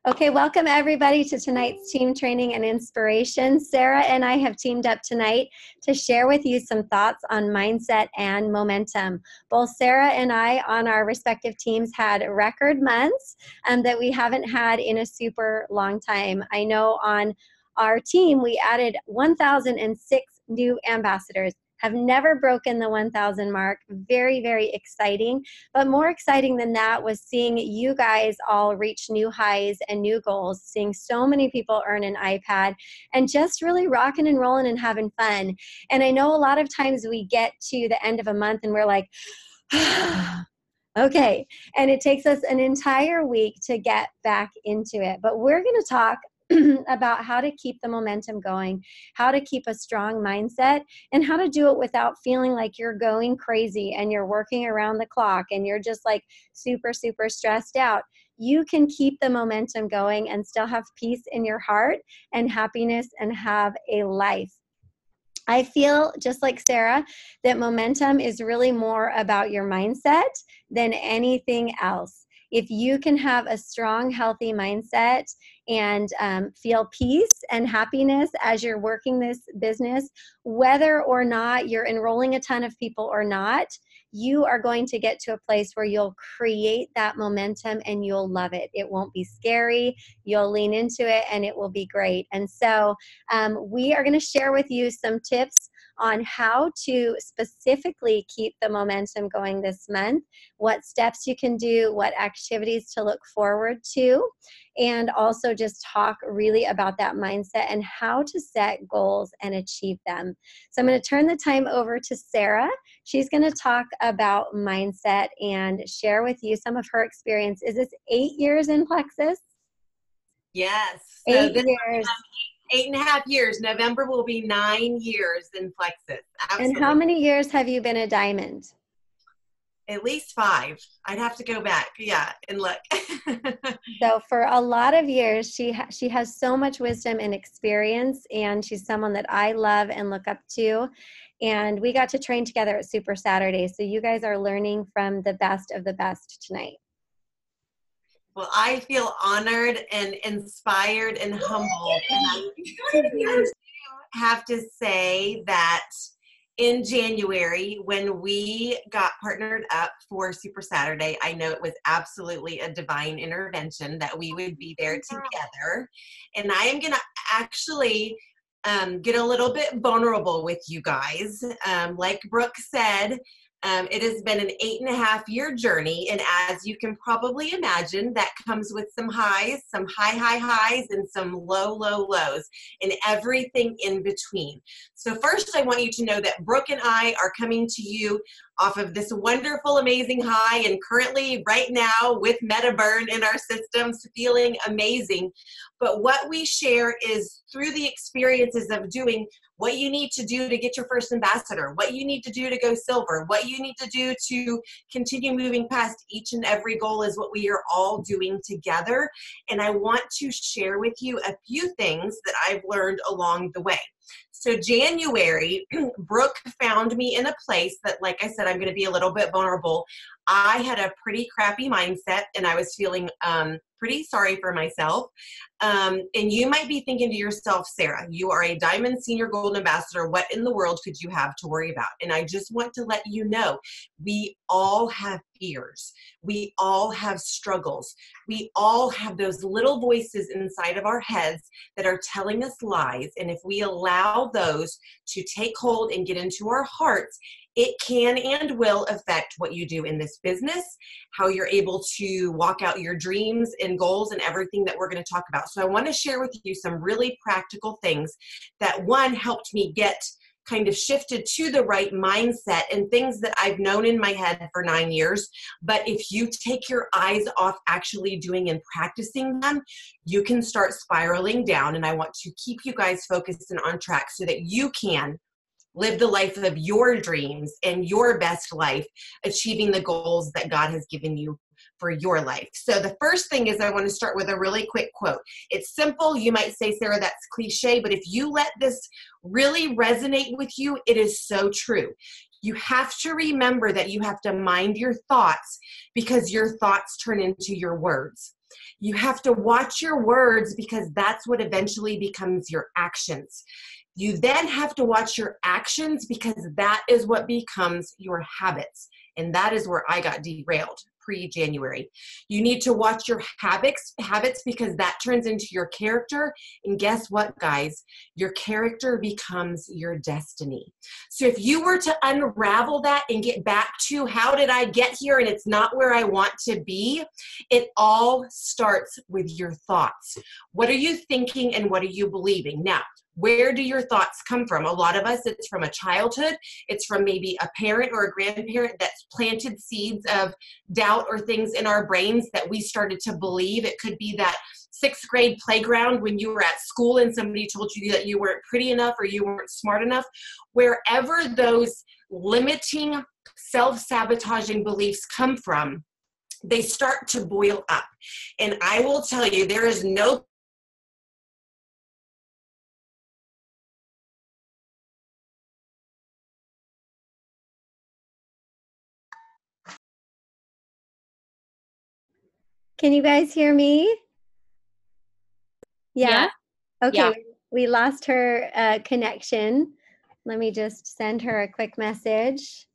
Okay, welcome everybody to tonight's team training and inspiration. Sarah and I have teamed up tonight to share with you some thoughts on mindset and momentum. Both Sarah and I on our respective teams had record months that we haven't had in a super long time. I know on our team we added 1,006 new ambassadors. Have never broken the 1,000 mark. Very, very exciting. But more exciting than that was seeing you guys all reach new highs and new goals, seeing so many people earn an iPad, and just really rocking and rolling and having fun. And I know a lot of times we get to the end of a month and we're like, okay. And it takes us an entire week to get back into it. But we're going to talk about how to keep the momentum going, how to keep a strong mindset, and how to do it without feeling like you're going crazy and you're working around the clock and you're just like super, super stressed out. You can keep the momentum going and still have peace in your heart and happiness and have a life. I feel just like Sarah that momentum is really more about your mindset than anything else. If you can have a strong, healthy mindset and feel peace and happiness as you're working this business, whether or not you're enrolling a ton of people or not, you are going to get to a place where you'll create that momentum and you'll love it. It won't be scary. You'll lean into it and it will be great. And so we are going to share with you some tips on how to specifically keep the momentum going this month, what steps you can do, what activities to look forward to, and also just talk really about that mindset and how to set goals and achieve them. So I'm going to turn the time over to Sarah. She's going to talk about mindset and share with you some of her experience. Is this 8 years in Plexus? Yes. So 8 years. 8.5 years. November will be 9 years in Plexus. Absolutely. And how many years have you been a diamond? At least 5. I'd have to go back. Yeah, and look. So for a lot of years, she has so much wisdom and experience, and she's someone that I love and look up to. And we got to train together at Super Saturday. So you guys are learning from the best of the best tonight. Well, I feel honored and inspired and humbled. And I have to say that in January, when we got partnered up for Super Saturday, I know it was absolutely a divine intervention that we would be there together. And I am going to actually get a little bit vulnerable with you guys. Like Brooke said, it has been an 8.5-year journey, and as you can probably imagine, that comes with some highs, some high highs, and some low lows, and everything in between. So first, I want you to know that Brooke and I are coming to you off of this wonderful, amazing high, and currently right now with MetaBurn in our systems, feeling amazing. But what we share is through the experiences of doing what you need to do to get your first ambassador, what you need to do to go silver, what you need to do to continue moving past each and every goal is what we are all doing together. And I want to share with you a few things that I've learned along the way. So January, Brooke found me in a place that, like I said, I'm going to be a little bit vulnerable. I had a pretty crappy mindset and I was feeling pretty sorry for myself. And you might be thinking to yourself, Sarah, you are a Diamond Senior Golden Ambassador. What in the world could you have to worry about? And I just want to let you know, we all have fears. We all have struggles. We all have those little voices inside of our heads that are telling us lies. And if we allow those to take hold and get into our hearts, it can and will affect what you do in this business, how you're able to walk out your dreams and goals and everything that we're going to talk about. So I want to share with you some really practical things that, one, helped me get kind of shifted to the right mindset and things that I've known in my head for 9 years. But if you take your eyes off actually doing and practicing them, you can start spiraling down. And I want to keep you guys focused and on track so that you can live the life of your dreams and your best life, achieving the goals that God has given you for your life. So the first thing is I want to start with a really quick quote. It's simple. You might say, Sarah, that's cliche, but if you let this really resonate with you, it is so true. You have to remember that you have to mind your thoughts because your thoughts turn into your words. You have to watch your words because that's what eventually becomes your actions. You then have to watch your actions because that is what becomes your habits. And that is where I got derailed pre-January. You need to watch your habits because that turns into your character. And guess what, guys? Your character becomes your destiny. So if you were to unravel that and get back to how did I get here and it's not where I want to be, it all starts with your thoughts. What are you thinking and what are you believing? Now, where do your thoughts come from? A lot of us, it's from a childhood. It's from maybe a parent or a grandparent that's planted seeds of doubt or things in our brains that we started to believe. It could be that sixth grade playground when you were at school and somebody told you that you weren't pretty enough or you weren't smart enough. Wherever those limiting, self-sabotaging beliefs come from, they start to boil up. And I will tell you, there is no Can you guys hear me? Yeah? Okay, Yeah. we lost her connection. Let me just send her a quick message.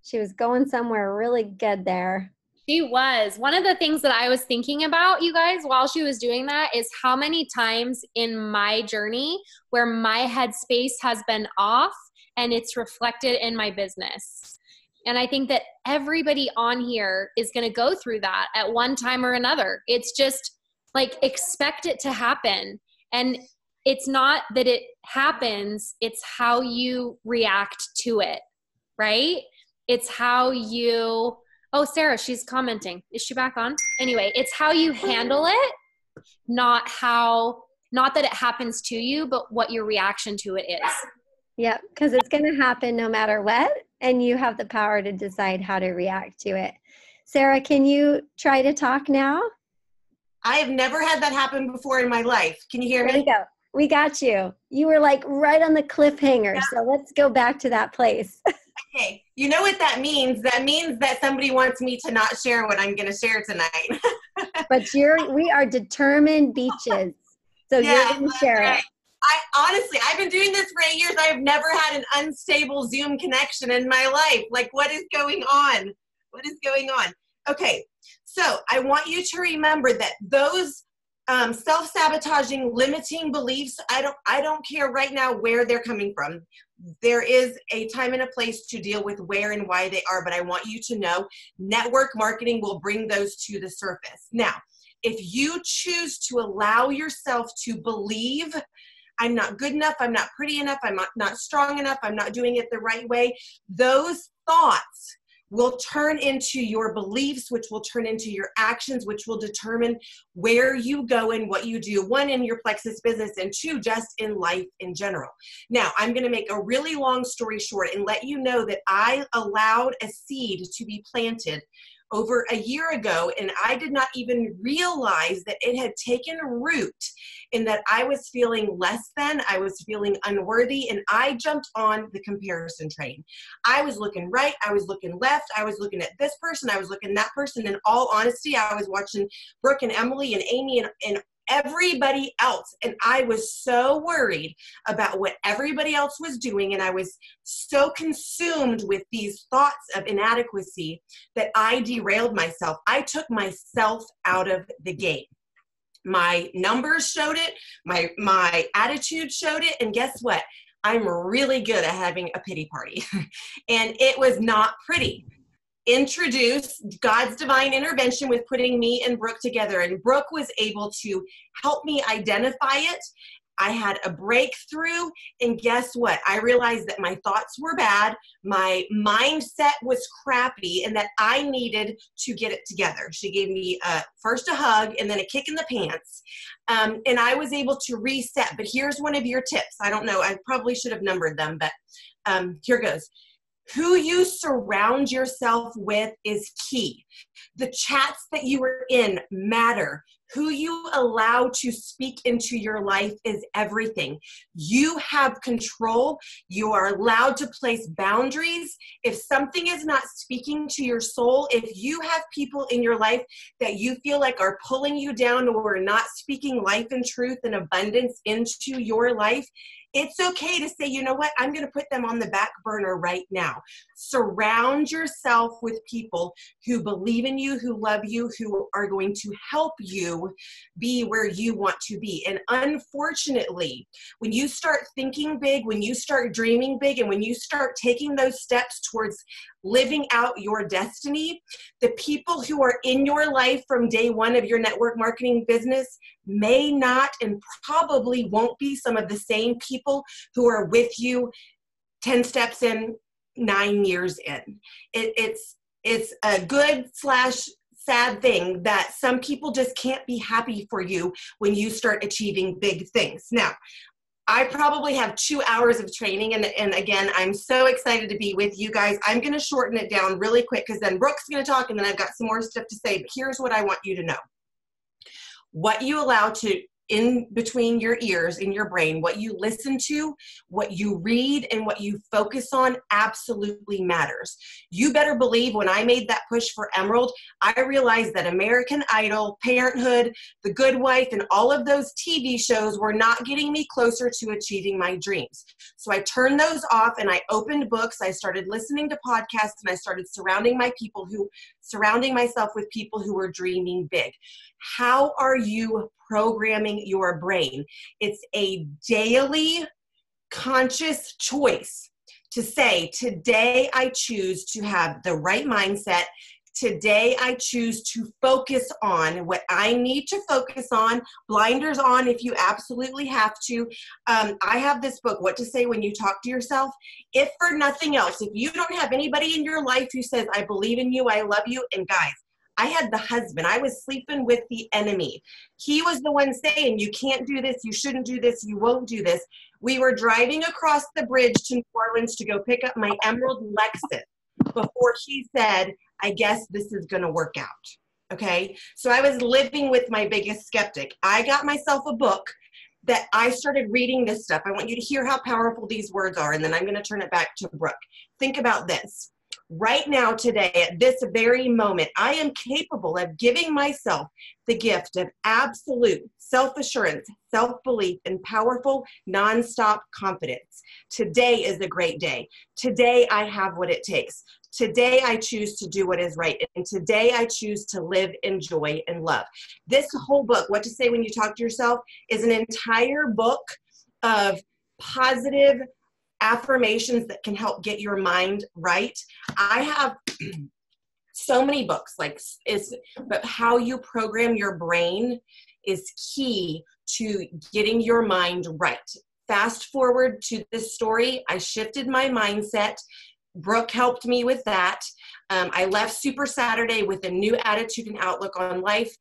She was going somewhere really good there. She was. One of the things that I was thinking about, you guys, while she was doing that is how many times in my journey where my headspace has been off and it's reflected in my business. And I think that everybody on here is going to go through that at one time or another. It's just like, expect it to happen. And it's not that it happens, it's how you react to it, right? It's how you, oh, Sarah, she's commenting. Is she back on? Anyway, it's how you handle it, not that it happens to you, but what your reaction to it is. Yeah, because it's going to happen no matter what, and you have the power to decide how to react to it. Sarah, can you try to talk now? I have never had that happen before in my life. Can you hear me? There we go. We got you. You were like right on the cliffhanger. Yeah. So let's go back to that place. Okay. You know what that means? That means that somebody wants me to not share what I'm going to share tonight. But we are determined beaches. So yeah, you're going to share right. it. Honestly, I've been doing this for 8 years. I have never had an unstable Zoom connection in my life. Like, what is going on? What is going on? Okay, so I want you to remember that those self-sabotaging, limiting beliefs, I don't care right now where they're coming from. There is a time and a place to deal with where and why they are, but I want you to know network marketing will bring those to the surface. Now, if you choose to allow yourself to believe I'm not good enough, I'm not pretty enough, I'm not strong enough, I'm not doing it the right way, those thoughts will turn into your beliefs, which will turn into your actions, which will determine where you go and what you do, one, in your Plexus business, and two, just in life in general. Now, I'm going to make a really long story short and let you know that I allowed a seed to be planted over a year ago, and I did not even realize that it had taken root, and that I was feeling less than, I was feeling unworthy, and I jumped on the comparison train. I was looking right, I was looking left, I was looking at this person, I was looking at that person. In all honesty, I was watching Brooke and Emily and Amy and everybody else, and I was so worried about what everybody else was doing, and I was so consumed with these thoughts of inadequacy that I derailed myself. I took myself out of the game. My numbers showed it, my attitude showed it, and guess what? I'm really good at having a pity party. And it was not pretty. Introduce God's divine intervention with putting me and Brooke together. And Brooke was able to help me identify it. I had a breakthrough, and guess what? I realized that my thoughts were bad, my mindset was crappy, and that I needed to get it together. She gave me first a hug and then a kick in the pants, and I was able to reset. But here's one of your tips. I don't know, I probably should have numbered them, but here goes. Who you surround yourself with is key. The chats that you are in matter. Who you allow to speak into your life is everything. You have control. You are allowed to place boundaries. If something is not speaking to your soul, if you have people in your life that you feel like are pulling you down or not speaking life and truth and abundance into your life, it's okay to say, you know what, I'm going to put them on the back burner right now. Surround yourself with people who believe in you, who love you, who are going to help you be where you want to be. And unfortunately, when you start thinking big, when you start dreaming big, and when you start taking those steps towards living out your destiny, the people who are in your life from day one of your network marketing business may not and probably won't be some of the same people who are with you 10 steps in, 9 years in. It's a good / sad thing that some people just can't be happy for you when you start achieving big things. Now, I probably have 2 hours of training, and again, I'm so excited to be with you guys. I'm going to shorten it down really quick because then Brooke's going to talk, and then I've got some more stuff to say, but here's what I want you to know. What you allow to in between your ears, in your brain, what you listen to, what you read, and what you focus on absolutely matters. You better believe when I made that push for Emerald, I realized that American Idol, Parenthood, The Good Wife, and all of those TV shows were not getting me closer to achieving my dreams. So I turned those off and I opened books. I started listening to podcasts and I started surrounding myself with people who were dreaming big. How are you programming your brain? It's a daily conscious choice to say, today I choose to have the right mindset. Today I choose to focus on what I need to focus on, blinders on if you absolutely have to. I have this book, What to Say When You Talk to Yourself. If for nothing else, if you don't have anybody in your life who says, I believe in you, I love you, and guys, I had the husband. I was sleeping with the enemy. He was the one saying, you can't do this, you shouldn't do this, you won't do this. We were driving across the bridge to New Orleans to go pick up my Emerald Lexus before he said, I guess this is going to work out. Okay? So I was living with my biggest skeptic. I got myself a book that I started reading this stuff. I want you to hear how powerful these words are, and then I'm going to turn it back to Brooke. Think about this. Right now, today, at this very moment, I am capable of giving myself the gift of absolute self-assurance, self-belief, and powerful, nonstop confidence. Today is a great day. Today, I have what it takes. Today, I choose to do what is right. And today, I choose to live in joy and love. This whole book, What to Say When You Talk to Yourself, is an entire book of positive affirmations that can help get your mind right. I have so many books, but how you program your brain is key to getting your mind right. Fast forward to this story, I shifted my mindset. Brooke helped me with that. I left Super Saturday with a new attitude and outlook on life.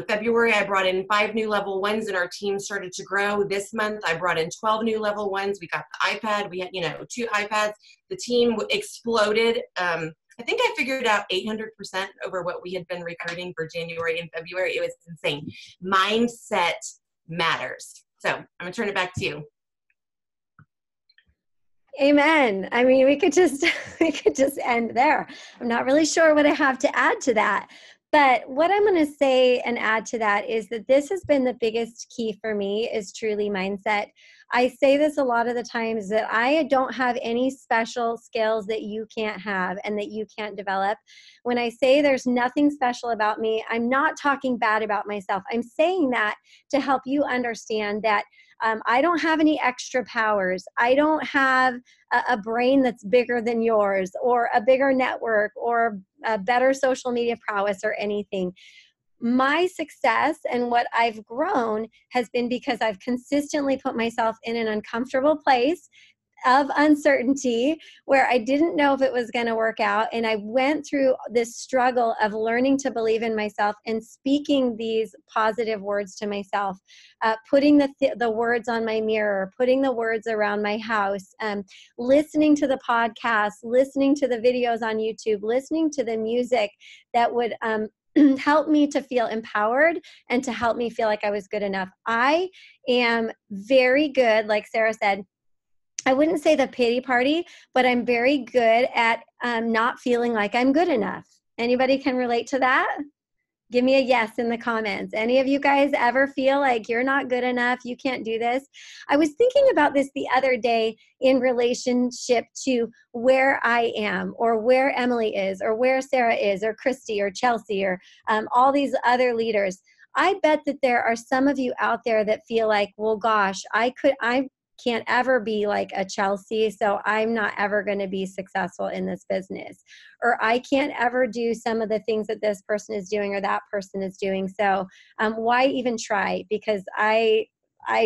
February, I brought in 5 new level 1s and our team started to grow. This month, I brought in 12 new level 1s. We got the iPad. We had, 2 iPads. The team exploded. I think I figured out 800% over what we had been recruiting for January and February. It was insane. Mindset matters. So I'm going to turn it back to you. Amen. I mean, we could just end there. I'm not really sure what I have to add to that. But what I'm going to say and add to that is that this has been the biggest key for me is truly mindset. I say this a lot of the times that I don't have any special skills that you can't have and that you can't develop. When I say there's nothing special about me, I'm not talking bad about myself. I'm saying that to help you understand that I don't have any extra powers. I don't have a brain that's bigger than yours or a bigger network or a better social media prowess or anything. My success and what I've grown has been because I've consistently put myself in an uncomfortable place of uncertainty where I didn't know if it was going to work out. And I went through this struggle of learning to believe in myself and speaking these positive words to myself, putting the words on my mirror, putting the words around my house, listening to the podcast, listening to the videos on YouTube, listening to the music that would help me to feel empowered and to help me feel like I was good enough. I am very good, like Sarah said, I wouldn't say the pity party, but I'm very good at not feeling like I'm good enough. Anybody can relate to that? Give me a yes in the comments. Any of you guys ever feel like you're not good enough? You can't do this? I was thinking about this the other day in relationship to where I am or where Emily is or where Sarah is or Christy or Chelsea or all these other leaders. I bet that there are some of you out there that feel like, well, gosh, I can't ever be like a Chelsea, so I'm not ever going to be successful in this business. Or I can't ever do some of the things that this person is doing or that person is doing. So why even try? Because I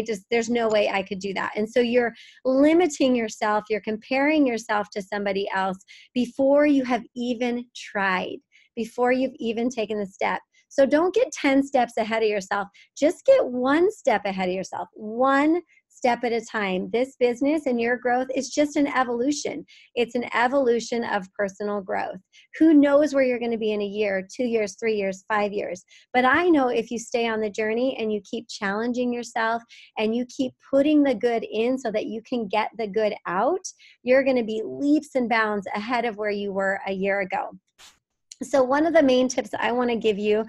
just, there's no way I could do that. And so you're limiting yourself, you're comparing yourself to somebody else before you have even tried, before you've even taken the step. So don't get 10 steps ahead of yourself. Just get one step ahead of yourself, one step at a time. This business and your growth is just an evolution. It's an evolution of personal growth. Who knows where you're going to be in a year, 2 years, 3 years, 5 years. But I know if you stay on the journey and you keep challenging yourself and you keep putting the good in so that you can get the good out, you're going to be leaps and bounds ahead of where you were a year ago. So one of the main tips I want to give you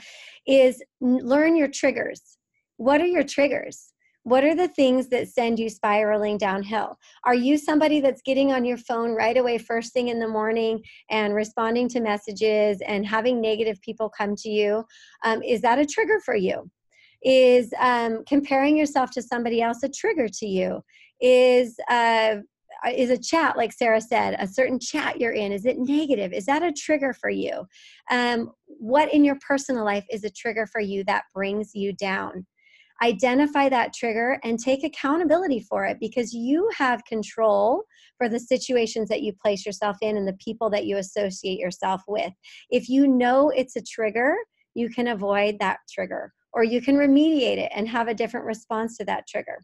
is learn your triggers. What are your triggers? What are the things that send you spiraling downhill? Are you somebody that's getting on your phone right away first thing in the morning and responding to messages and having negative people come to you? Is that a trigger for you? Is comparing yourself to somebody else a trigger to you? Is a chat, like Sarah said, a certain chat you're in, is it negative? Is that a trigger for you? What in your personal life is a trigger for you that brings you down? Identify that trigger and take accountability for it, because you have control for the situations that you place yourself in and the people that you associate yourself with. If you know it's a trigger, you can avoid that trigger, or you can remediate it and have a different response to that trigger.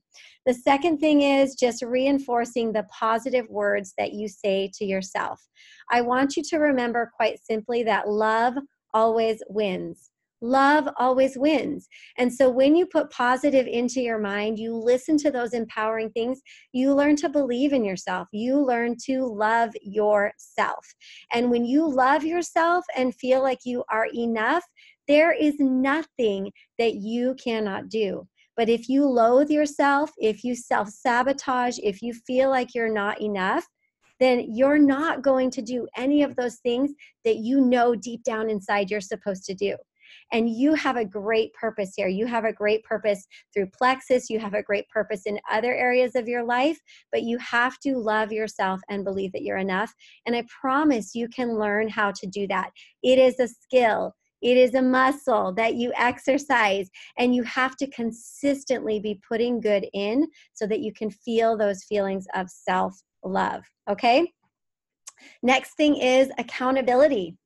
The second thing is just reinforcing the positive words that you say to yourself. I want you to remember quite simply that love always wins. Love always wins. And so when you put positive into your mind, you listen to those empowering things, you learn to believe in yourself. You learn to love yourself. And when you love yourself and feel like you are enough, there is nothing that you cannot do. But if you loathe yourself, if you self-sabotage, if you feel like you're not enough, then you're not going to do any of those things that you know deep down inside you're supposed to do. And you have a great purpose here. You have a great purpose through Plexus. You have a great purpose in other areas of your life, but you have to love yourself and believe that you're enough. And I promise you can learn how to do that. It is a skill. It is a muscle that you exercise, and you have to consistently be putting good in so that you can feel those feelings of self-love, okay? Next thing is accountability.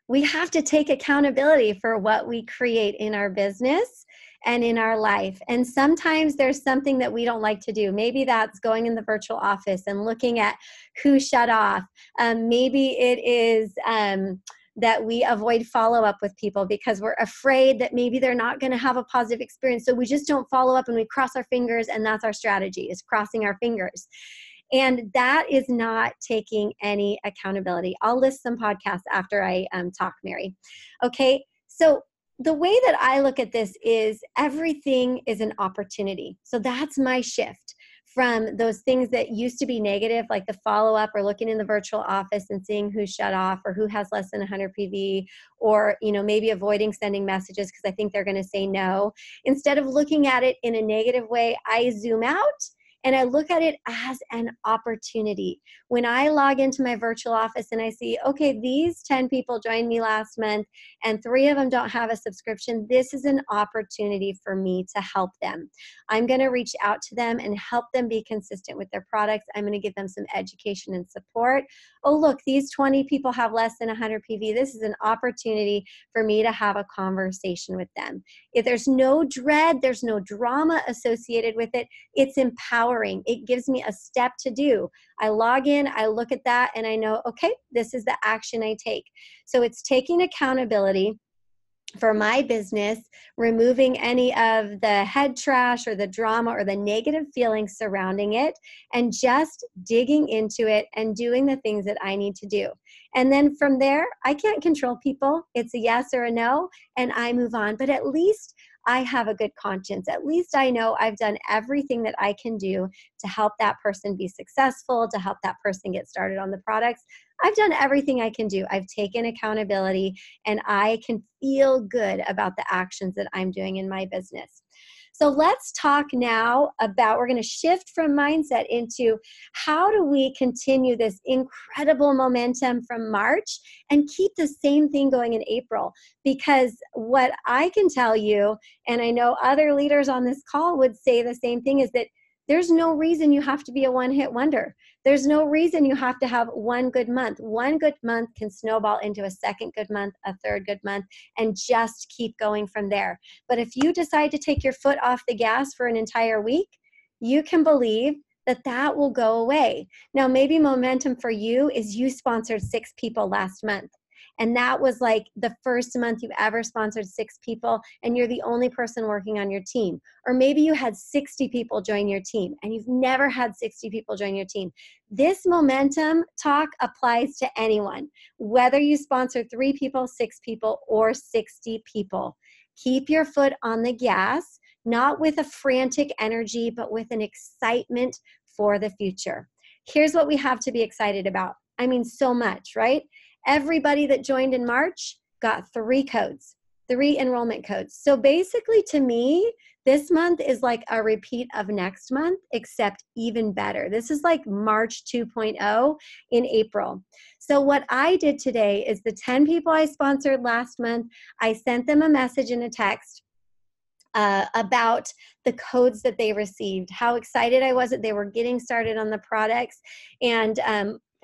We have to take accountability for what we create in our business and in our life. And sometimes there's something that we don't like to do. Maybe that's going in the virtual office and looking at who shut off. Maybe it is that we avoid follow-up with people because we're afraid that maybe they're not going to have a positive experience. So we just don't follow up and we cross our fingers, and that's our strategy, is crossing our fingers. And that is not taking any accountability. I'll list some podcasts after I talk, Mary. Okay, so the way that I look at this is everything is an opportunity. So that's my shift from those things that used to be negative, like the follow-up or looking in the virtual office and seeing who's shut off or who has less than 100 PV, or maybe avoiding sending messages because I think they're going to say no. Instead of looking at it in a negative way, I zoom out and I look at it as an opportunity. When I log into my virtual office and I see, okay, these 10 people joined me last month and 3 of them don't have a subscription, this is an opportunity for me to help them. I'm going to reach out to them and help them be consistent with their products. I'm going to give them some education and support. Oh, look, these 20 people have less than 100 PV. This is an opportunity for me to have a conversation with them. If there's no dread, there's no drama associated with it, it's empowering. It gives me a step to do. I log in, I look at that, and I know, okay, this is the action I take. So it's taking accountability for my business, removing any of the head trash or the drama or the negative feelings surrounding it, and just digging into it and doing the things that I need to do. And then from there, I can't control people. It's a yes or a no, and I move on. But at least I have a good conscience. At least I know I've done everything that I can do to help that person be successful, to help that person get started on the products. I've done everything I can do. I've taken accountability, and I can feel good about the actions that I'm doing in my business. So let's talk now about, we're going to shift from mindset into how do we continue this incredible momentum from March and keep the same thing going in April? Because what I can tell you, and I know other leaders on this call would say the same thing, is that there's no reason you have to be a one-hit wonder. There's no reason you have to have one good month. One good month can snowball into a second good month, a third good month, and just keep going from there. But if you decide to take your foot off the gas for an entire week, you can believe that that will go away. Now, maybe momentum for you is you sponsored 6 people last month. And that was like the first month you ever sponsored 6 people, and you're the only person working on your team. Or maybe you had 60 people join your team and you've never had 60 people join your team. This momentum talk applies to anyone, whether you sponsor 3 people, 6 people, or 60 people. Keep your foot on the gas, not with a frantic energy, but with an excitement for the future. Here's what we have to be excited about. I mean, so much, right? Everybody that joined in March got 3 codes, 3 enrollment codes. So basically, to me, this month is like a repeat of next month, except even better. This is like March 2.0 in April. So what I did today is the 10 people I sponsored last month, I sent them a message and a text about the codes that they received, how excited I was that they were getting started on the products, and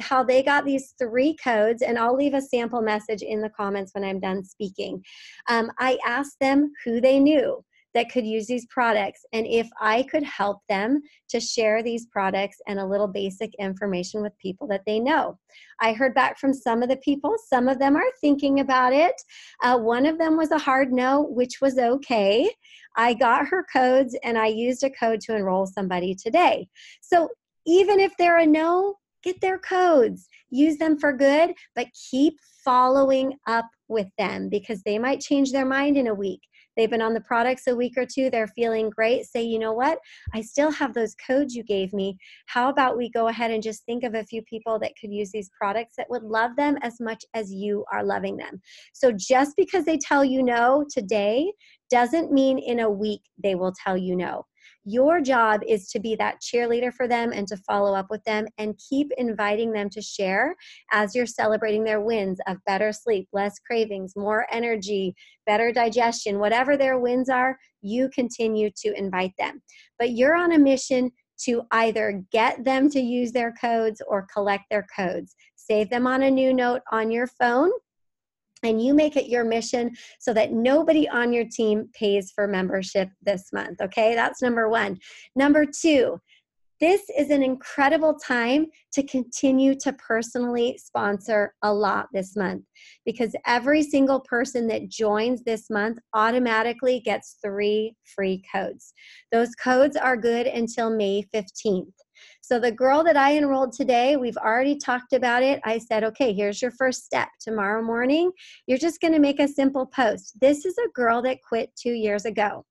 how they got these 3 codes, and I'll leave a sample message in the comments when I'm done speaking. I asked them who they knew that could use these products, and if I could help them to share these products and a little basic information with people that they know. I heard back from some of the people. Some of them are thinking about it. One of them was a hard no, which was okay. I got her codes, and I used a code to enroll somebody today. So even if they're a no, get their codes, use them for good, but keep following up with them because they might change their mind in a week. They've been on the products a week or 2. They're feeling great. Say, you know what? I still have those codes you gave me. How about we go ahead and just think of a few people that could use these products that would love them as much as you are loving them. So just because they tell you no today doesn't mean in a week they will tell you no. Your job is to be that cheerleader for them and to follow up with them and keep inviting them to share as you're celebrating their wins of better sleep, less cravings, more energy, better digestion, whatever their wins are, you continue to invite them. But you're on a mission to either get them to use their codes or collect their codes. Save them on a new note on your phone, and you make it your mission so that nobody on your team pays for membership this month, okay? That's number 1. Number 2, this is an incredible time to continue to personally sponsor a lot this month because every single person that joins this month automatically gets 3 free codes. Those codes are good until May 15th. So the girl that I enrolled today, we've already talked about it. I said, okay, here's your first step. Tomorrow morning, you're just going to make a simple post. This is a girl that quit 2 years ago.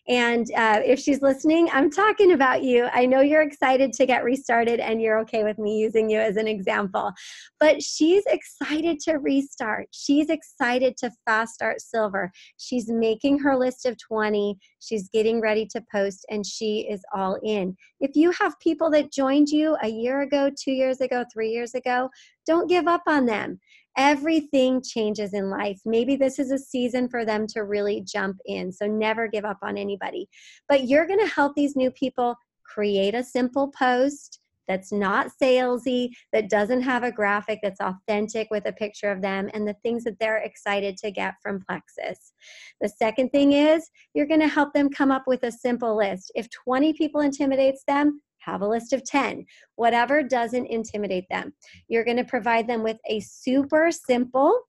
And if she's listening, I'm talking about you. I know you're excited to get restarted and you're okay with me using you as an example. But she's excited to restart. She's excited to fast start silver. She's making her list of 20. She's getting ready to post and she is all in. If you have people that joined you a year ago, 2 years ago, 3 years ago, don't give up on them. Everything changes in life. Maybe this is a season for them to really jump in. So never give up on anybody. But you're going to help these new people create a simple post that's not salesy, that doesn't have a graphic, that's authentic with a picture of them and the things that they're excited to get from Plexus. The second thing is you're going to help them come up with a simple list. If 20 people intimidates them, have a list of 10, whatever doesn't intimidate them. You're going to provide them with a super simple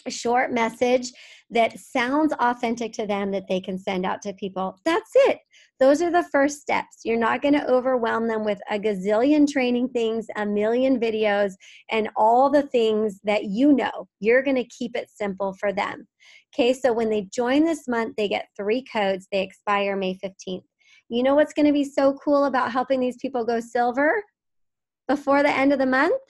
a short message that sounds authentic to them that they can send out to people. That's it. Those are the first steps. You're not going to overwhelm them with a gazillion training things, a million videos, and all the things that you know. You're going to keep it simple for them. Okay, so when they join this month, they get 3 codes. They expire May 15th. You know what's going to be so cool about helping these people go silver before the end of the month?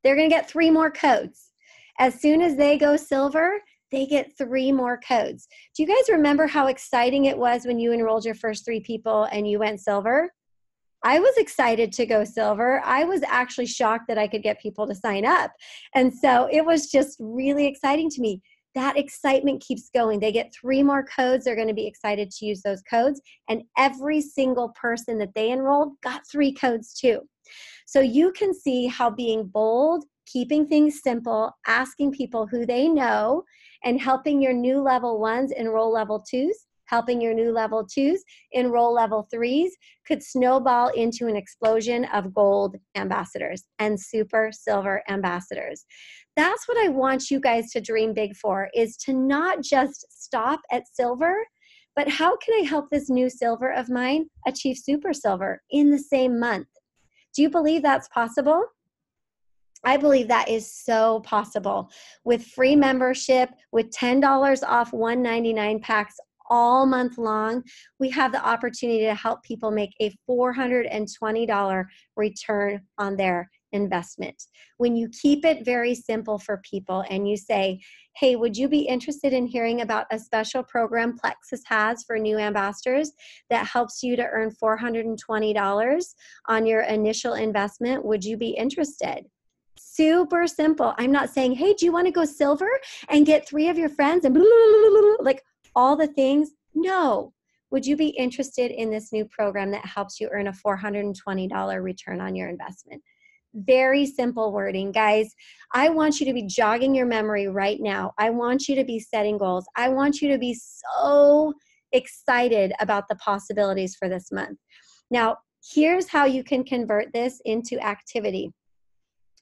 They're going to get 3 more codes. As soon as they go silver, they get 3 more codes. Do you guys remember how exciting it was when you enrolled your first 3 people and you went silver? I was excited to go silver. I was actually shocked that I could get people to sign up. And so it was just really exciting to me. That excitement keeps going. They get 3 more codes. They're going to be excited to use those codes. And every single person that they enrolled got 3 codes too. So you can see how being bold, keeping things simple, asking people who they know, and helping your new level 1s enroll level 2s, helping your new level 2s enroll level 3s could snowball into an explosion of gold ambassadors and super silver ambassadors. That's what I want you guys to dream big for, is to not just stop at silver, but how can I help this new silver of mine achieve super silver in the same month? Do you believe that's possible? I believe that is so possible. With free membership, with $10 off $199 packs all month long, we have the opportunity to help people make a $420 return on their investment. When you keep it very simple for people and you say, hey, would you be interested in hearing about a special program Plexus has for new ambassadors that helps you to earn $420 on your initial investment? Would you be interested? Super simple. I'm not saying, hey, do you want to go silver and get 3 of your friends and blah, blah, blah, blah, like all the things? No. Would you be interested in this new program that helps you earn a $420 return on your investment? Very simple wording, guys. I want you to be jogging your memory right now. I want you to be setting goals. I want you to be so excited about the possibilities for this month. Now, here's how you can convert this into activity.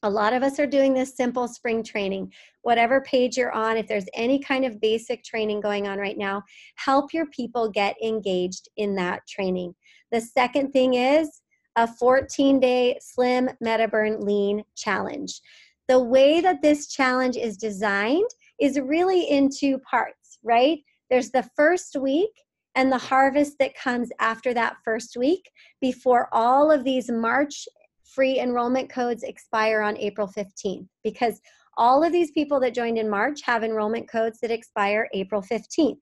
A lot of us are doing this simple spring training. Whatever page you're on, if there's any kind of basic training going on right now, help your people get engaged in that training. The second thing is a 14-day Slim Meta Burn Lean challenge. The way that this challenge is designed is really in 2 parts, right? There's the first week and the harvest that comes after that first week before all of these March free enrollment codes expire on April 15th, because all of these people that joined in March have enrollment codes that expire April 15th.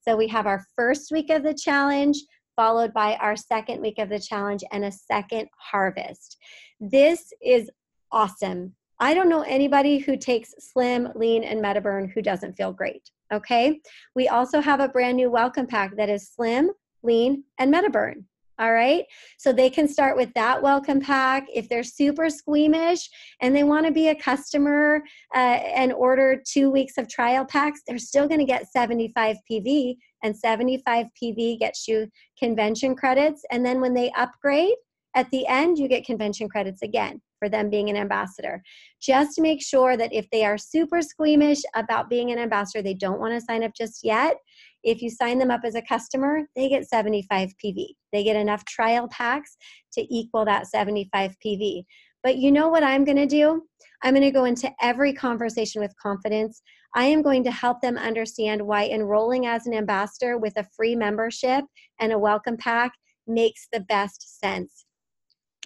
So we have our first week of the challenge, followed by our second week of the challenge and a second harvest. This is awesome. I don't know anybody who takes Slim, Lean, and MetaBurn who doesn't feel great, okay? We also have a brand new welcome pack that is Slim, Lean, and MetaBurn. All right, so they can start with that welcome pack. If they're super squeamish and they want to be a customer and order 2 weeks of trial packs, they're still going to get 75 PV, and 75 PV gets you convention credits. And then when they upgrade, at the end, you get convention credits again for them being an ambassador. Just make sure that if they are super squeamish about being an ambassador, they don't want to sign up just yet. If you sign them up as a customer, they get 75 PV. They get enough trial packs to equal that 75 PV. But you know what I'm going to do? I'm going to go into every conversation with confidence. I am going to help them understand why enrolling as an ambassador with a free membership and a welcome pack makes the best sense.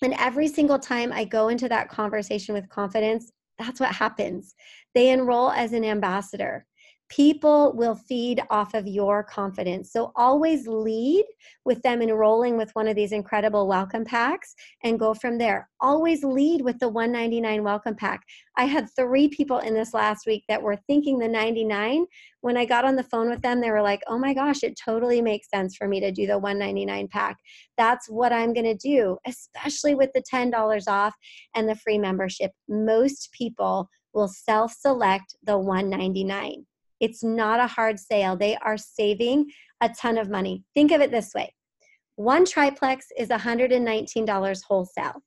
And every single time I go into that conversation with confidence, that's what happens. They enroll as an ambassador. People will feed off of your confidence. So always lead with them enrolling with one of these incredible welcome packs and go from there. Always lead with the $199 welcome pack. I had 3 people in this last week that were thinking the $99. When I got on the phone with them, they were like, oh my gosh, it totally makes sense for me to do the $199 pack. That's what I'm going to do, especially with the $10 off and the free membership. Most people will self-select the $199. It's not a hard sale. They are saving a ton of money. Think of it this way. 1 triplex is $119 wholesale.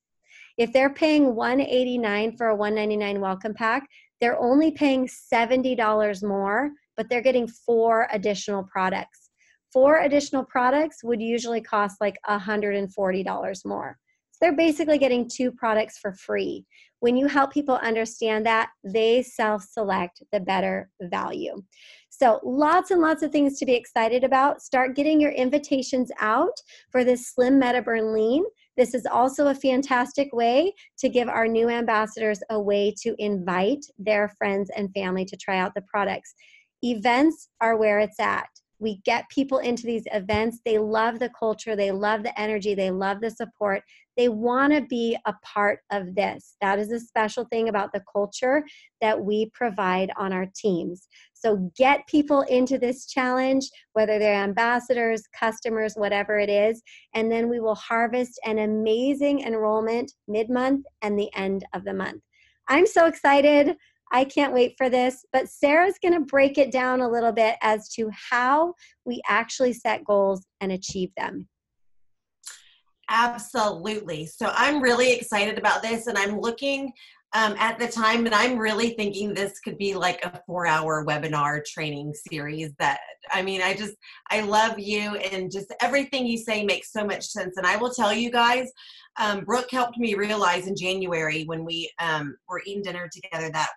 If they're paying $189 for a $199 welcome pack, They're only paying $70 more, but they're getting 4 additional products. 4 additional products would usually cost like $140 more. So they're basically getting 2 products for free. When you help people understand that, they self-select the better value. So lots and lots of things to be excited about. Start getting your invitations out for this Slim Metaburn Lean. This is also a fantastic way to give our new ambassadors a way to invite their friends and family to try out the products. Events are where it's at. We get people into these events. They love the culture. They love the energy. They love the support. They want to be a part of this. That is a special thing about the culture that we provide on our teams. So get people into this challenge, whether they're ambassadors, customers, whatever it is, and then we will harvest an amazing enrollment mid-month and the end of the month. I'm so excited. I can't wait for this, but Sarah's going to break it down a little bit as to how we actually set goals and achieve them. Absolutely. So I'm really excited about this, and I'm looking at the time, and I'm really thinking this could be like a 4-hour webinar training series. That, I mean, I love you, and just everything you say makes so much sense. And I will tell you guys, Brooke helped me realize in January when we were eating dinner together that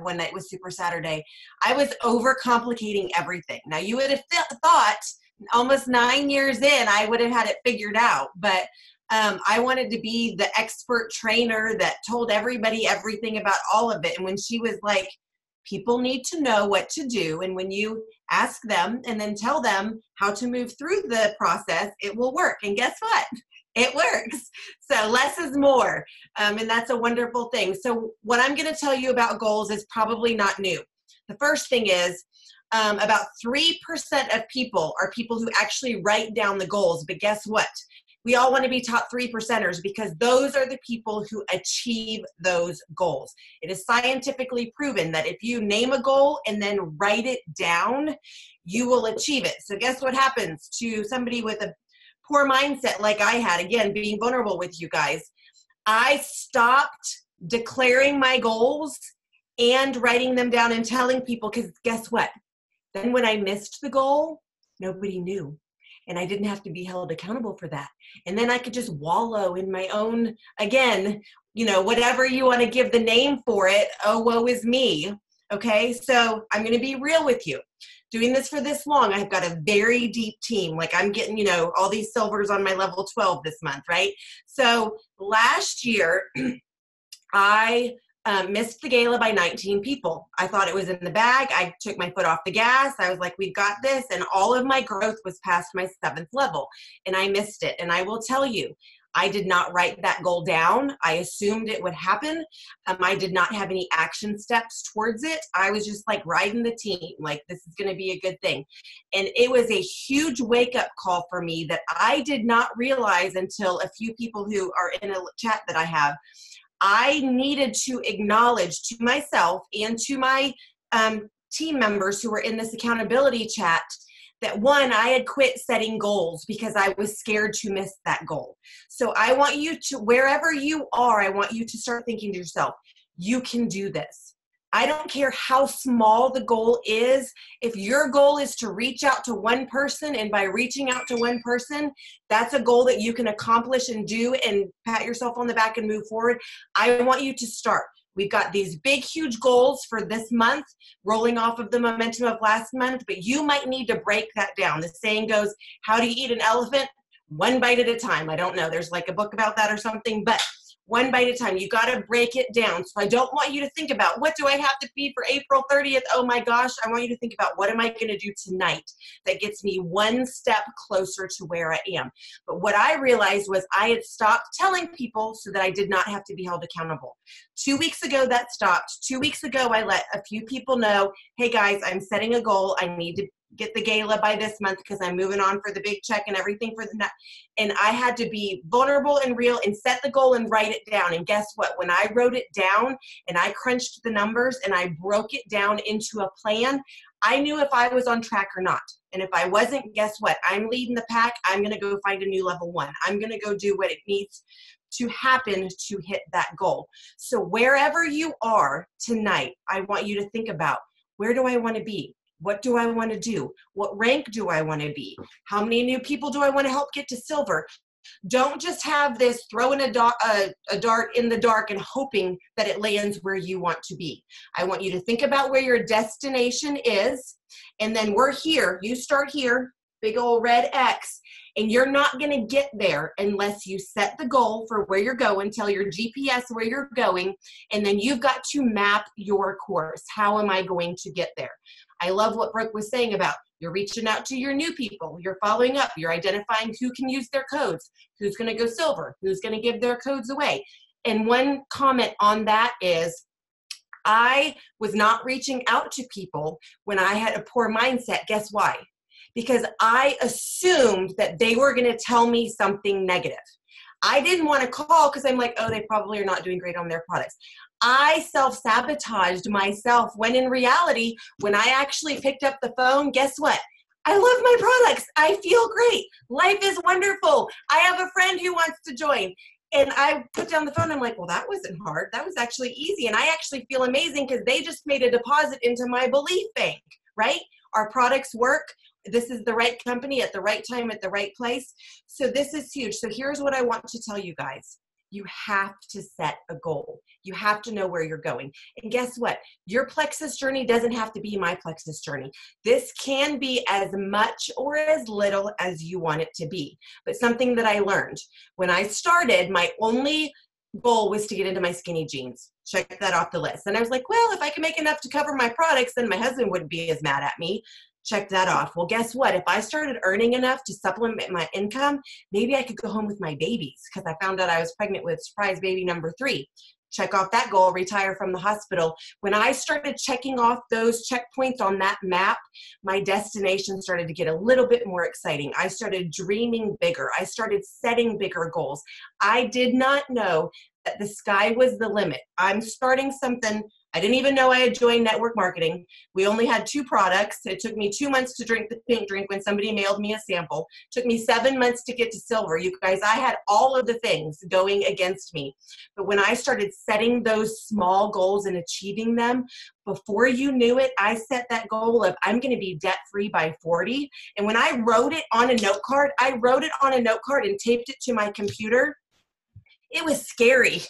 one night was Super Saturday, I was overcomplicating everything. Now, you would have thought almost 9 years in, I would have had it figured out, but I wanted to be the expert trainer that told everybody everything about all of it. And when she was like, people need to know what to do, and when you ask them and then tell them how to move through the process, it will work. And guess what? It works. So less is more. And that's a wonderful thing. So what I'm going to tell you about goals is probably not new. The first thing is about 3% of people are people who actually write down the goals. But guess what? We all want to be top 3%ers because those are the people who achieve those goals. It is scientifically proven that if you name a goal and then write it down, you will achieve it. So guess what happens to somebody with a poor mindset like I had, again, being vulnerable with you guys? I stopped declaring my goals and writing them down and telling people, because guess what? Then when I missed the goal, nobody knew. And I didn't have to be held accountable for that. And then I could just wallow in my own, again, whatever you want to give the name for it. Oh, woe is me. Okay, so I'm going to be real with you. Doing this for this long, I've got a very deep team. Like I'm getting, all these silvers on my level 12 this month, right? So last year, I missed the gala by 19 people. I thought it was in the bag. I took my foot off the gas. I was like, we've got this. And all of my growth was past my 7th level. And I missed it. And I will tell you, I did not write that goal down. I assumed it would happen. I did not have any action steps towards it. I was just like riding the team, like this is going to be a good thing. And it was a huge wake-up call for me that I did not realize until a few people who are in a chat that I have. I needed to acknowledge to myself and to my team members who were in this accountability chat that one, I had quit setting goals because I was scared to miss that goal. So I want you to, wherever you are, I want you to start thinking to yourself, you can do this. I don't care how small the goal is. If your goal is to reach out to one person, and by reaching out to one person, that's a goal that you can accomplish and do and pat yourself on the back and move forward, I want you to start. We've got these big, huge goals for this month, rolling off of the momentum of last month, but you might need to break that down. The saying goes, how do you eat an elephant? One bite at a time. I don't know. There's like a book about that or something, but one bite at a time. You got to break it down. So I don't want you to think about, what do I have to feed for April 30th? Oh my gosh. I want you to think about, what am I going to do tonight that gets me one step closer to where I am? But what I realized was I had stopped telling people so that I did not have to be held accountable. 2 weeks ago, that stopped. 2 weeks ago, I let a few people know, hey guys, I'm setting a goal. I need to get the gala by this month because I'm moving on for the big check and everything for the next. And I had to be vulnerable and real and set the goal and write it down. And guess what? When I wrote it down and I crunched the numbers and I broke it down into a plan, I knew if I was on track or not. And if I wasn't, guess what? I'm leading the pack. I'm going to go find a new level 1. I'm going to go do what it needs to happen to hit that goal. So wherever you are tonight, I want you to think about, where do I want to be? What do I want to do? What rank do I want to be? How many new people do I want to help get to silver? Don't just have this throwing a dart in the dark and hoping that it lands where you want to be. I want you to think about where your destination is, and then we're here. You start here, big old red X, and you're not going to get there unless you set the goal for where you're going, tell your GPS where you're going, and then you've got to map your course. How am I going to get there? I love what Brooke was saying about you're reaching out to your new people, you're following up, you're identifying who can use their codes, who's going to go silver, who's going to give their codes away. And one comment on that is, I was not reaching out to people when I had a poor mindset. Guess why? Because I assumed that they were going to tell me something negative. I didn't want to call because I'm like, oh, they probably are not doing great on their products. I self-sabotaged myself when in reality, when I actually picked up the phone, guess what? I love my products. I feel great. Life is wonderful. I have a friend who wants to join. And I put down the phone. I'm like, well, that wasn't hard. That was actually easy. And I actually feel amazing because they just made a deposit into my belief bank, right? Our products work. This is the right company at the right time at the right place. So this is huge. So here's what I want to tell you guys. You have to set a goal. You have to know where you're going. And guess what? Your Plexus journey doesn't have to be my Plexus journey. This can be as much or as little as you want it to be. But something that I learned when I started, my only goal was to get into my skinny jeans. Check that off the list. And I was like, well, if I can make enough to cover my products, then my husband wouldn't be as mad at me. Check that off. Well, guess what? If I started earning enough to supplement my income, maybe I could go home with my babies, because I found out I was pregnant with surprise baby number 3. Check off that goal, retire from the hospital. When I started checking off those checkpoints on that map, my destination started to get a little bit more exciting. I started dreaming bigger. I started setting bigger goals. I did not know that the sky was the limit. I'm starting something. I didn't even know I had joined network marketing. We only had 2 products. It took me 2 months to drink the pink drink when somebody mailed me a sample. It took me 7 months to get to silver. You guys, I had all of the things going against me. But when I started setting those small goals and achieving them, before you knew it, I set that goal of I'm going to be debt-free by 40. And when I wrote it on a note card, I wrote it on a note card and taped it to my computer. It was scary.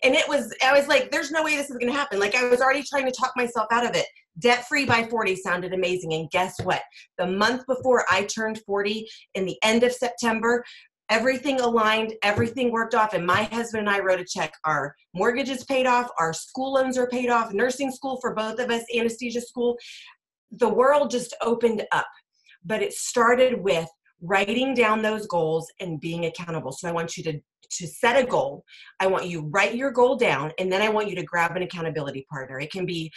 And I was like, there's no way this is going to happen. Like, I was already trying to talk myself out of it. Debt-free by 40 sounded amazing. And guess what? The month before I turned 40, in the end of September, everything aligned, everything worked off. And my husband and I wrote a check. Our mortgage is paid off. Our school loans are paid off. Nursing school for both of us, anesthesia school. The world just opened up. But it started with writing down those goals and being accountable. So I want you to set a goal. I want you to write your goal down, and then I want you to grab an accountability partner. It can be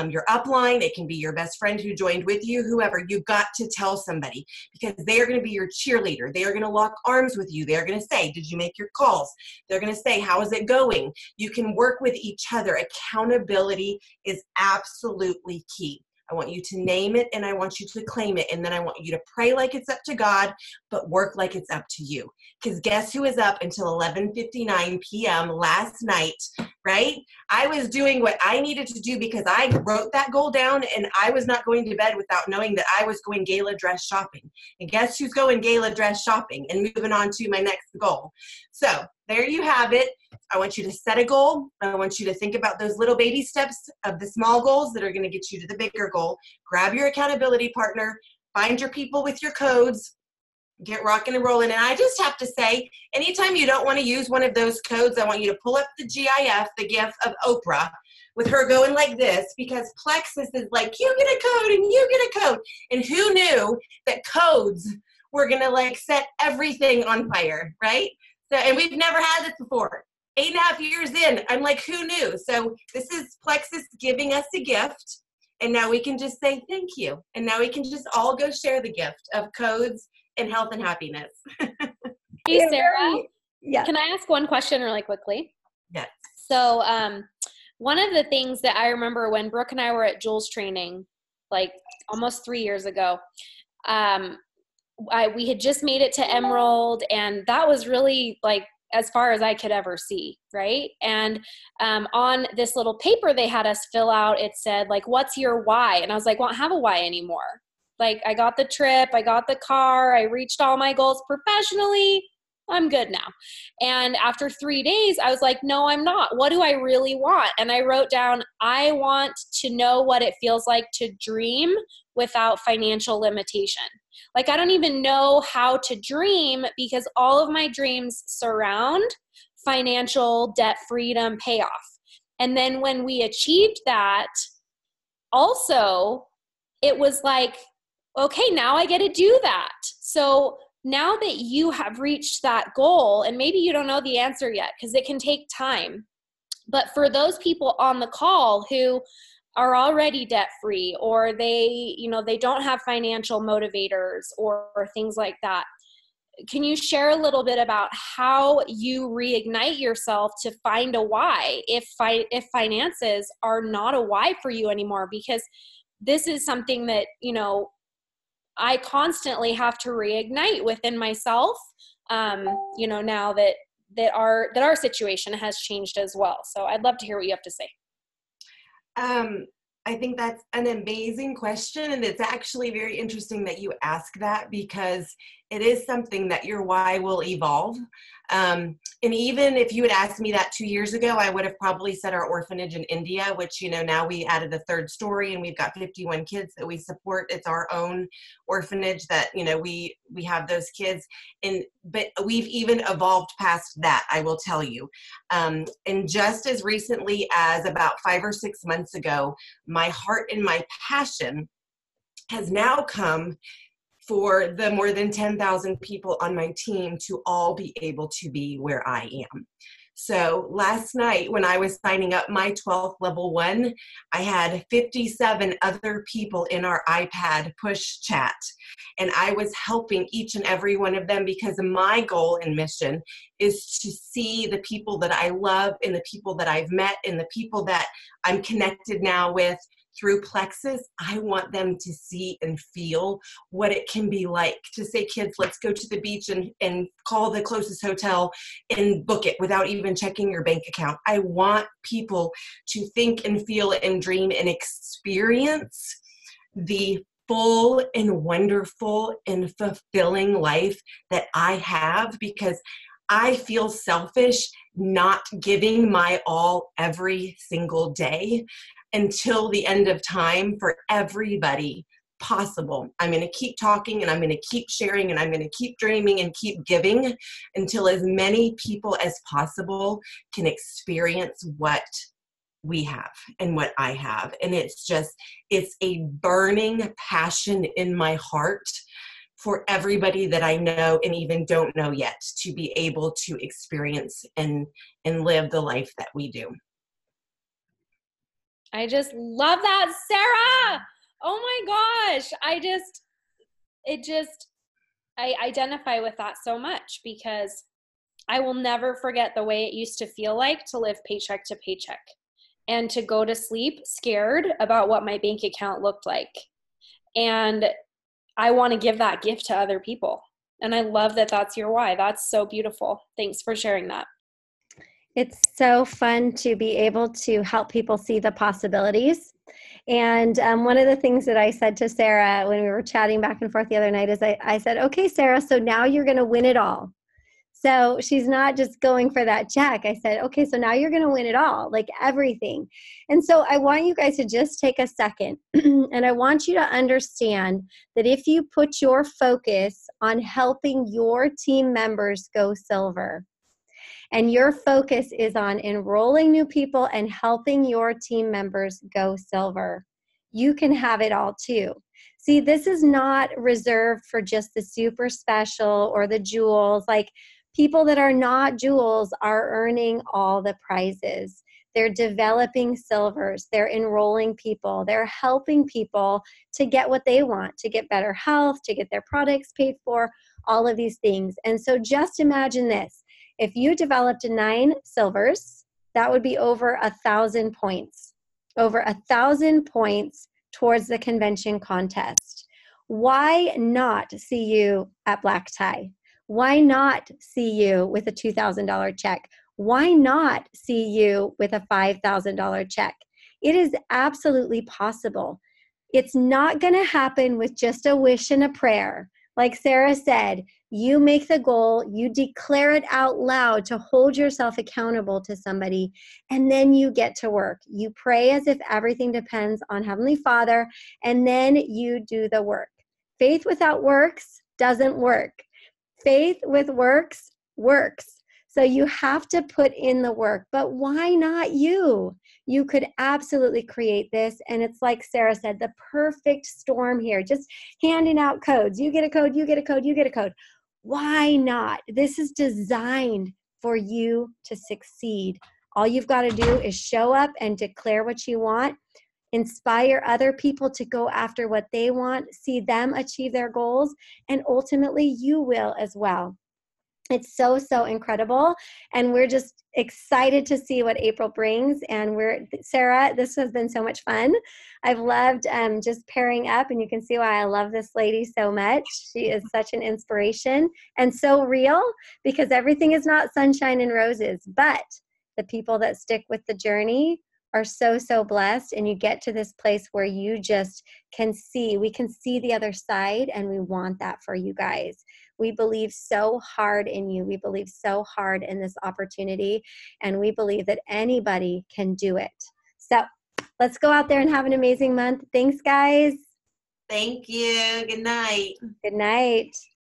your upline. It can be your best friend who joined with you, whoever. You've got to tell somebody, because they are going to be your cheerleader. They are going to lock arms with you. They are going to say, did you make your calls? They're going to say, how is it going? You can work with each other. Accountability is absolutely key. I want you to name it, and I want you to claim it, and then I want you to pray like it's up to God, but work like it's up to you. Because guess who was up until 11:59 p.m. last night, right? I was doing what I needed to do because I wrote that goal down, and I was not going to bed without knowing that I was going gala dress shopping. And guess who's going gala dress shopping and moving on to my next goal? So there you have it. I want you to set a goal. I want you to think about those little baby steps of the small goals that are going to get you to the bigger goal. Grab your accountability partner, find your people with your codes, get rocking and rolling. And I just have to say, anytime you don't want to use one of those codes, I want you to pull up the GIF, the GIF of Oprah, with her going like this, because Plexus is like, you get a code and you get a code. And who knew that codes were going to like set everything on fire, right? So, and we've never had this before. 8.5 years in, I'm like, who knew? So this is Plexus giving us a gift, and now we can just say thank you. And now we can just all go share the gift of codes and health and happiness. Hey, Sarah, yeah. Can I ask one question really quickly? Yes. So one of the things that I remember when Brooke and I were at Jules training, like almost 3 years ago. We had just made it to Emerald, and that was really like as far as I could ever see, right? And on this little paper they had us fill out, it said like, what's your why? And I was like, well, I don't have a why anymore. Like, I got the trip, I got the car, I reached all my goals professionally, I'm good now. And after 3 days, I was like, no, I'm not. What do I really want? And I wrote down, I want to know what it feels like to dream without financial limitation. Like, I don't even know how to dream because all of my dreams surround financial debt freedom payoff. And then when we achieved that, also, it was like, okay, now I get to do that. So now that you have reached that goal, and maybe you don't know the answer yet because it can take time, but for those people on the call who are already debt free, or they don't have financial motivators or things like that, can you share a little bit about how you reignite yourself to find a why if finances are not a why for you anymore? Because this is something that, I constantly have to reignite within myself, now that our situation has changed as well. So I'd love to hear what you have to say. I think that's an amazing question, and it's actually very interesting that you ask that because it is something that your why will evolve. And even if you had asked me that 2 years ago, I would have probably said our orphanage in India, which, now we added a third story and we've got 51 kids that we support. It's our own orphanage that, we have those kids. But we've even evolved past that, I will tell you. And just as recently as about 5 or 6 months ago, my heart and my passion has now come for the more than 10,000 people on my team to all be able to be where I am. So last night when I was signing up my 12th level 1, I had 57 other people in our iPad push chat. And I was helping each and every one of them because my goal and mission is to see the people that I love and the people that I've met and the people that I'm connected now with through Plexus. I want them to see and feel what it can be like to say, kids, let's go to the beach and call the closest hotel and book it without even checking your bank account. I want people to think and feel and dream and experience the full and wonderful and fulfilling life that I have, because I feel selfish not giving my all every single day until the end of time for everybody possible. I'm going to keep talking and I'm going to keep sharing and I'm going to keep dreaming and keep giving until as many people as possible can experience what we have and what I have. And it's a burning passion in my heart for everybody that I know and even don't know yet to be able to experience and live the life that we do. I just love that, Sarah. Oh my gosh. I identify with that so much because I will never forget the way it used to feel like to live paycheck to paycheck and to go to sleep scared about what my bank account looked like. And I want to give that gift to other people. And I love that that's your why. That's so beautiful. Thanks for sharing that. It's so fun to be able to help people see the possibilities. And one of the things that I said to Sarah when we were chatting back and forth the other night is I said, okay, Sarah, so now you're going to win it all. So she's not just going for that check. I said, okay, so now you're going to win it all, like everything. And so I want you guys to just take a second and I want you to understand that if you put your focus on helping your team members go silver, and your focus is on enrolling new people and helping your team members go silver, you can have it all too. See, this is not reserved for just the super special or the jewels. Like, people that are not jewels are earning all the prizes. They're developing silvers. They're enrolling people. They're helping people to get what they want, to get better health, to get their products paid for, all of these things. And so just imagine this. If you developed 9 silvers, that would be over 1,000 points. Over 1,000 points towards the convention contest? Why not see you at black tie? Why not see you with a $2,000 check? Why not see you with a $5,000 check? It is absolutely possible. It's not going to happen with just a wish and a prayer. Like Sarah said, you make the goal, you declare it out loud to hold yourself accountable to somebody, and then you get to work. You pray as if everything depends on Heavenly Father, and then you do the work. Faith without works doesn't work. Faith with works works. So you have to put in the work, but why not you? You could absolutely create this. And it's like Sarah said, the perfect storm here, just handing out codes. You get a code, you get a code, you get a code. Why not? This is designed for you to succeed. All you've got to do is show up and declare what you want, inspire other people to go after what they want, see them achieve their goals, and ultimately you will as well. It's so, so incredible. And we're just excited to see what April brings. And Sarah, this has been so much fun. I've loved just pairing up, and you can see why I love this lady so much. She is such an inspiration and so real, because everything is not sunshine and roses, but the people that stick with the journey are so, so blessed. And you get to this place where you just we can see the other side, and we want that for you guys. We believe so hard in you. We believe so hard in this opportunity, and we believe that anybody can do it. So let's go out there and have an amazing month. Thanks, guys. Thank you. Good night. Good night.